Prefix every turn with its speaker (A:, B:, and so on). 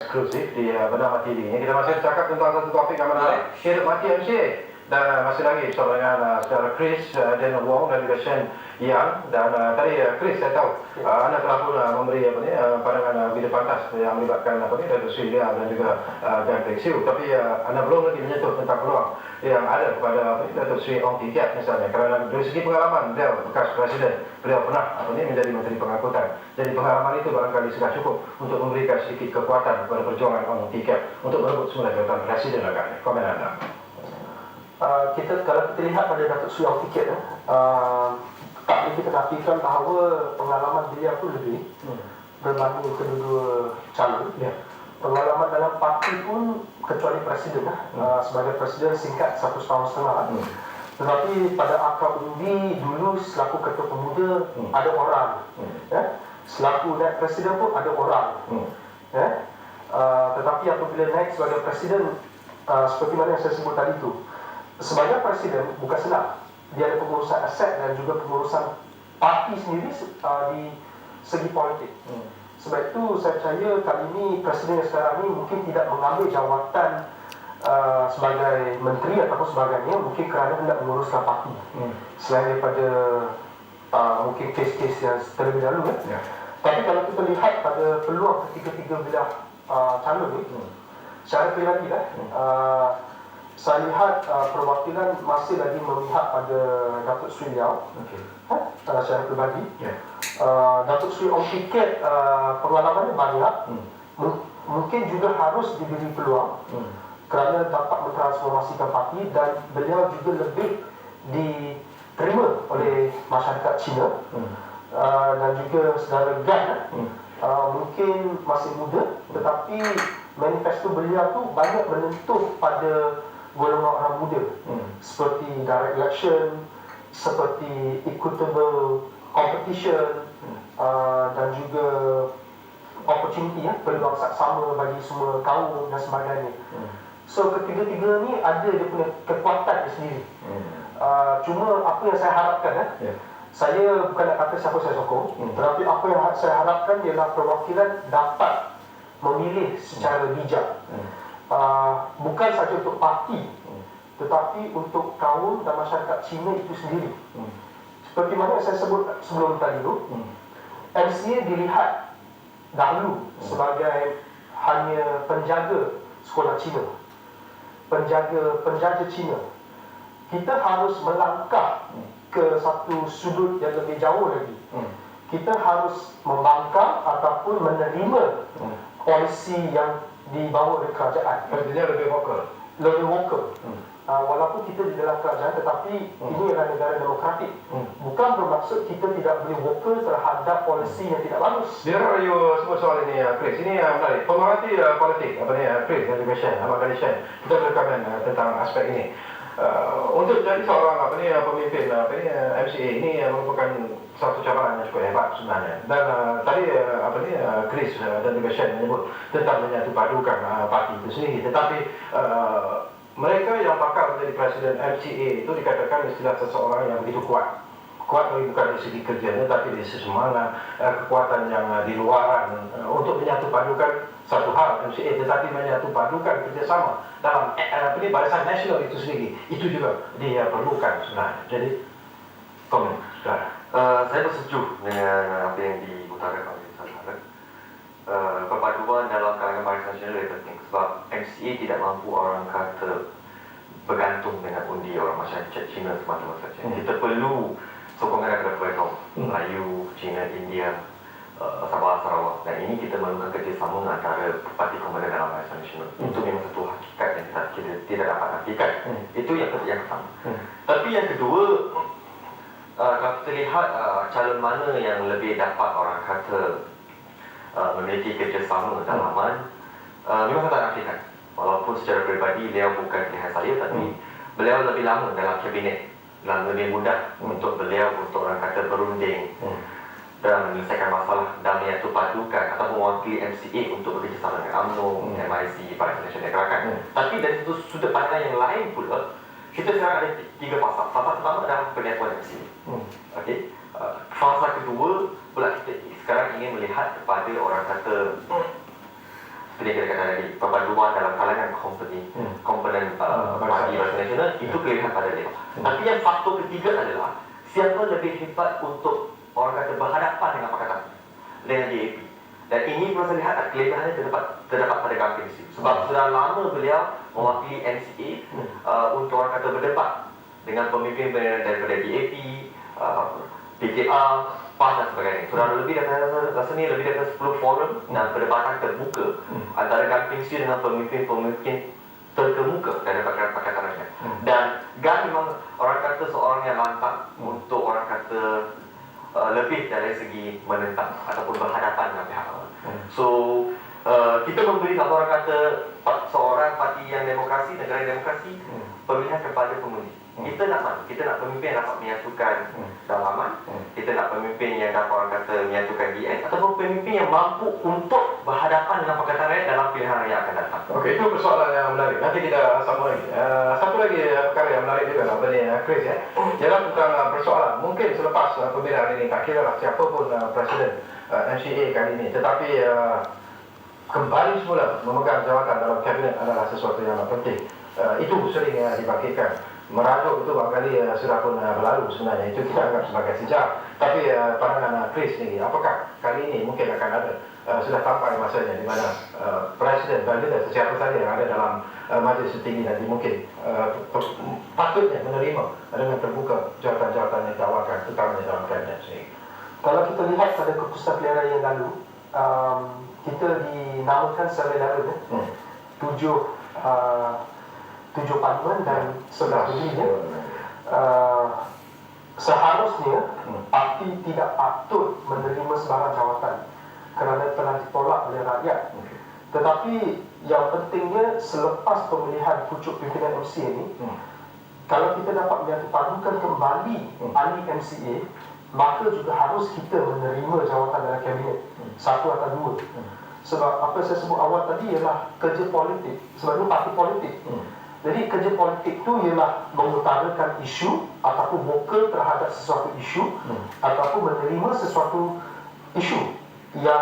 A: eksklusif di Bernama TV ini. Kita masih cakap tentang satu topik yang menarik, hidup mati MCA. Dan masih lagi bersama dengan saudara Chris, Dan Wong dan juga Shen Yang. Dan tadi Chris, saya tahu anda telah pun memberi pandangan bidang pantas yang melibatkan Datuk Sri Liang dan juga Dan Peng Siu. Tapi anda belum lagi menyentuh tentang peluang yang ada kepada Datuk Sri Ong Kim Kiat misalnya. Kerana dari segi pengalaman beliau bekas presiden, beliau pernah menjadi Menteri Pengangkutan. Jadi pengalaman itu barangkali sudah cukup untuk memberikan sedikit kekuatan kepada perjuangan Ong Kim Kiat untuk merebut semula jabatan presiden agaknya. Komen anda?
B: Kalau kita lihat pada Datuk Sri Ong Kim Kiat, tak boleh kita nafikan bahawa pengalaman beliau pun lebih berbanding kedua-dua calon. Pengalaman dalam parti pun kecuali presiden, sebagai presiden singkat 1,5 tahun. Tetapi pada akar undi dulu selaku ketua pemuda ada orang, selaku naik presiden pun ada orang. Tetapi apabila naik sebagai presiden, seperti mana yang saya sebut tadi itu, sebagai presiden bukan senang. Dia ada pengurusan aset dan juga pengurusan parti sendiri di segi politik. Sebab itu saya percaya kali ini presiden yang sekarang ini mungkin tidak mengambil jawatan sebagai menteri ataupun sebagainya, mungkin kerana hendak menguruskan parti. Selain daripada mungkin kes-kes yang terlebih dahulu. Tapi kalau kita lihat pada peluang ketiga-tiga belah calon ni, secara pribadi saya lihat perwakilan masih lagi memihak pada Datuk Sri Liang secara pribadi. Datuk Sri Ong Kim Kiat pengalamannya banyak, mungkin juga harus diberi peluang kerana dapat mentransformasikan parti dan beliau juga lebih diterima oleh masyarakat Cina. Dan juga saudara Gan mungkin masih muda, tetapi manifesto beliau tu banyak menentuh pada golongan orang muda, seperti direct election, seperti equitable competition, dan juga opportunity, peluang sama bagi semua kaum dan sebagainya. So ketiga-tiga ni ada dia punya kekuatan dia sendiri. Cuma apa yang saya harapkan, saya bukan nak kata siapa saya sokong, tetapi apa yang saya harapkan ialah perwakilan dapat memilih secara bijak. Bukan saja untuk parti, tetapi untuk kaum dan masyarakat Cina itu sendiri. Seperti mana yang saya sebut sebelum tadi itu, MCA dilihat dahulu sebagai hanya penjaga sekolah Cina, penjaga Cina. Kita harus melangkah ke satu sudut yang lebih jauh lagi. Kita harus membangkang ataupun menerima polisi yang dibawa oleh kerajaan.
A: Maksudnya lebih vokal.
B: Walaupun kita di dalam kerajaan, tetapi ini adalah negara demokratik. Bukan bermaksud kita tidak boleh vokal terhadap polisi yang tidak bagus.
A: Bila you sebut soal ini, Chris, ini menarik. Pemerhati politik, Chris dan juga Shen, kita berkawan tentang aspek ini. Untuk jadi seorang pemimpin MCA ini merupakan satu cabaran yang cukup hebat sebenarnya. Dan tadi Chris dan juga Shen menyebut tentang menyatu padukan parti itu sendiri. Tetapi mereka yang bakal menjadi presiden MCA itu dikatakan istilah seseorang yang begitu kuat. Kuat bukan dari segi kerjanya, tapi dari segi semangat, kekuatan yang di luaran untuk menyatu padukan satu hal MCA, tetapi menyatu padukan kerjasama dalam barisan nasional itu sendiri, itu juga dia perlukan sebenarnya. Jadi komen, saudara.
C: Saya bersetuju dengan apa yang diutarakan oleh saudara. Perpaduan dalam kalangan barisan nasional lebih penting sebab MCA tidak mampu orang kata bergantung dengan undi orang masyarakat Cina semata-mata saja. Kita perlu sokongan daripada pelbagai Melayu, Cina, India, Sabah, Sarawak, dan ini kita memerlukan kerjasama antara parti komunis dalam barisan nasional. Itu memang satu hakikat yang kita tidak dapat nafikan. Itu yang pertama. Tapi yang kedua, kalau kita lihat calon mana yang lebih dapat orang kata memiliki kerjasama dalaman, memang saya tak nafikan. Walaupun secara peribadi beliau bukan pilihan saya, tapi beliau lebih lama dalam kabinet dan lebih mudah untuk beliau untuk orang kata berunding dan menyelesaikan masalah dan menyatu padukan atau mewakili MCA untuk bekerjasama dengan UMNO, MIC, Barisan Nasional Gerakan. Tapi dari sudut pandang yang lain pula, kita sekarang ada tiga fasa. Fasa pertama adalah penyatuan MCA. Fasa kedua pula kita sekarang ingin melihat kepada orang kata seperti yang kita katakan tadi, perpaduan dalam kalangan komponen parti Barisan Nasional itu pilihan pada dia. Tapi yang faktor ketiga adalah siapa lebih hebat untuk orang kata berhadapan dengan Pakatan dengan DAP. Dan ini perlu saya lihat kelebihannya terdapat pada Kam Ping Siu. Sebab sudah lama beliau mewakili MCA untuk orang kata berdebat dengan pemimpin daripada DAP, PKR, PAS dan sebagainya. Sudah lebih daripada 10 forum dan perdebatan terbuka antara Kam Ping Siu dengan pemimpin-pemimpin terkemuka dari Pakatan Rakyat. Dan Gan memang orang kata seorang yang lantang untuk orang kata lebih dari segi menentang ataupun berhadapan dengan pihak lawan. So kita memberi kalau orang kata seorang parti yang demokrasi, negara yang demokrasi, pemilihan kepada pengundi. Kita nak mana? Kita nak pemimpin yang dapat menyatukan dalaman, kita nak pemimpin yang dapat orang kata menyatukan DN, ataupun pemimpin yang mampu untuk berhadapan dengan Pakatan Rakyat dalam pilihan yang akan datang.
A: Okey, itu persoalan yang menarik. Nanti kita sambung lagi. Satu lagi perkara yang menarik juga apa ni Chris ya. Ialah tentang persoalan mungkin selepas pemilihan ini tak kira lah siapa pun presiden MCA kali ini, tetapi kembali semula memegang jawatan dalam kabinet adalah sesuatu yang penting. Itu sering dibangkitkan. Merajuk itu barangkali sudah pun berlalu sebenarnya. Itu kita anggap sebagai sejarah. Tapi pandangan Chris ni, apakah kali ini mungkin akan ada sudah sampai masanya di mana presiden dan juga sesiapa saja yang ada dalam majlis tertinggi nanti mungkin patutnya menerima dengan terbuka jawatan-jawatan yang ditawarkan terutamanya dalam kabinet sendiri.
B: Kalau kita lihat pada keputusan pilihan yang lalu, kita dinamakan secara lalu tujuh parlimen dan 11 dirinya. Seharusnya parti tidak patut menerima sebarang jawatan kerana telah ditolak oleh rakyat. Tetapi yang pentingnya selepas pemilihan pucuk pimpinan MCA ini, kalau kita dapat menyatupadukan kembali ahli MCA, maka juga harus kita menerima jawatan dalam kabinet, satu atau dua. Sebab apa saya sebut awal tadi ialah kerja politik, sebab itu parti politik. Jadi kerja politik itu ialah mengutarakan isu ataupun vokal terhadap sesuatu isu ataupun menerima sesuatu isu yang